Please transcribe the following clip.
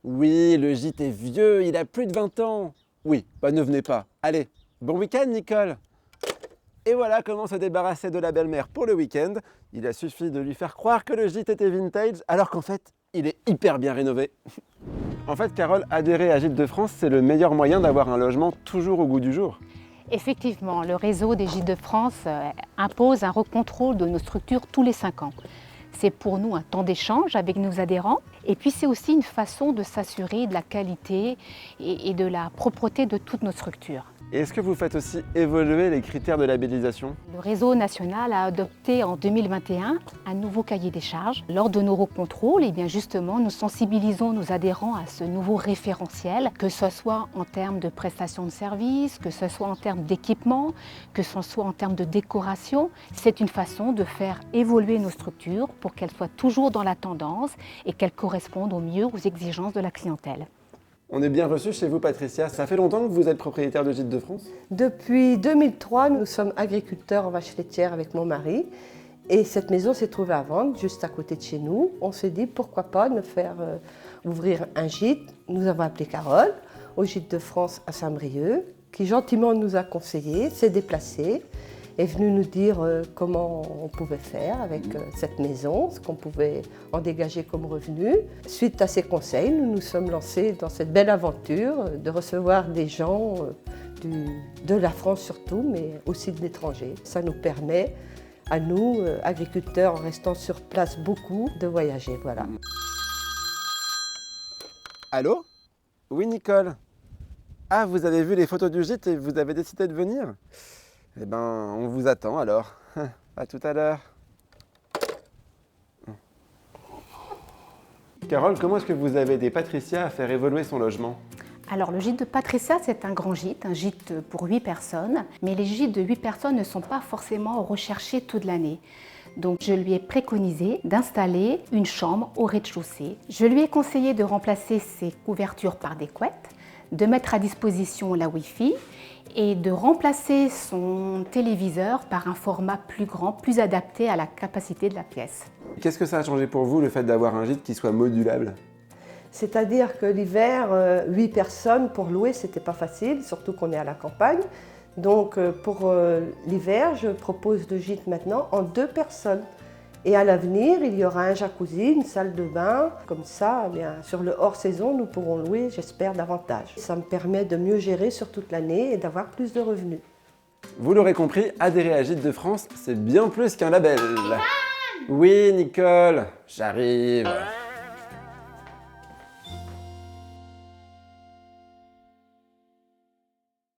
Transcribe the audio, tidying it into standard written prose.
Oui, le gîte est vieux, il a plus de 20 ans. Oui, bah ne venez pas. Allez, bon week-end Nicole. Et voilà comment se débarrasser de la belle-mère pour le week-end. Il a suffi de lui faire croire que le gîte était vintage, alors qu'en fait, il est hyper bien rénové. En fait, Carole, adhérer à Gîtes de France, c'est le meilleur moyen d'avoir un logement toujours au goût du jour. Effectivement, le réseau des Gîtes de France impose un recontrôle de nos structures tous les 5 ans. C'est pour nous un temps d'échange avec nos adhérents et puis c'est aussi une façon de s'assurer de la qualité et de la propreté de toutes nos structures. Et est-ce que vous faites aussi évoluer les critères de labellisation? Le réseau national a adopté en 2021 un nouveau cahier des charges. Lors de nos recontrôles, eh bien justement, nous sensibilisons nos adhérents à ce nouveau référentiel, que ce soit en termes de prestations de services, que ce soit en termes d'équipement, que ce soit en termes de décoration. C'est une façon de faire évoluer nos structures pour qu'elles soient toujours dans la tendance et qu'elles correspondent au mieux aux exigences de la clientèle. On est bien reçu chez vous, Patricia. Ça fait longtemps que vous êtes propriétaire de Gîtes de France? Depuis 2003, nous sommes agriculteurs en vaches laitières avec mon mari. Et cette maison s'est trouvée à vendre juste à côté de chez nous. On s'est dit pourquoi pas nous faire ouvrir un gîte. Nous avons appelé Carole au Gîte de France à Saint-Brieuc, qui gentiment nous a conseillé, s'est déplacée, est venu nous dire comment on pouvait faire avec cette maison, ce qu'on pouvait en dégager comme revenu. Suite à ses conseils, nous nous sommes lancés dans cette belle aventure de recevoir des gens de la France surtout, mais aussi de l'étranger. Ça nous permet, à nous, agriculteurs, en restant sur place beaucoup, de voyager. Voilà. Allô? Oui, Nicole. Ah, vous avez vu les photos du gîte et vous avez décidé de venir? Eh ben, on vous attend alors. À tout à l'heure. Carole, comment est-ce que vous avez aidé Patricia à faire évoluer son logement? Alors le gîte de Patricia, c'est un grand gîte, un gîte pour 8 personnes, mais les gîtes de 8 personnes ne sont pas forcément recherchés toute l'année. Donc je lui ai préconisé d'installer une chambre au rez-de-chaussée. Je lui ai conseillé de remplacer ses couvertures par des couettes, de mettre à disposition la Wi-Fi et de remplacer son téléviseur par un format plus grand, plus adapté à la capacité de la pièce. Qu'est-ce que ça a changé pour vous, le fait d'avoir un gîte qui soit modulable? C'est-à-dire que l'hiver, 8 personnes pour louer, c'était pas facile, surtout qu'on est à la campagne. Donc pour l'hiver, je propose le gîte maintenant en 2 personnes. Et à l'avenir, il y aura un jacuzzi, une salle de bain. Comme ça, eh bien, sur le hors-saison, nous pourrons louer, j'espère, davantage. Ça me permet de mieux gérer sur toute l'année et d'avoir plus de revenus. Vous l'aurez compris, adhérer à Gîtes de France, c'est bien plus qu'un label. Oui, Nicole, j'arrive.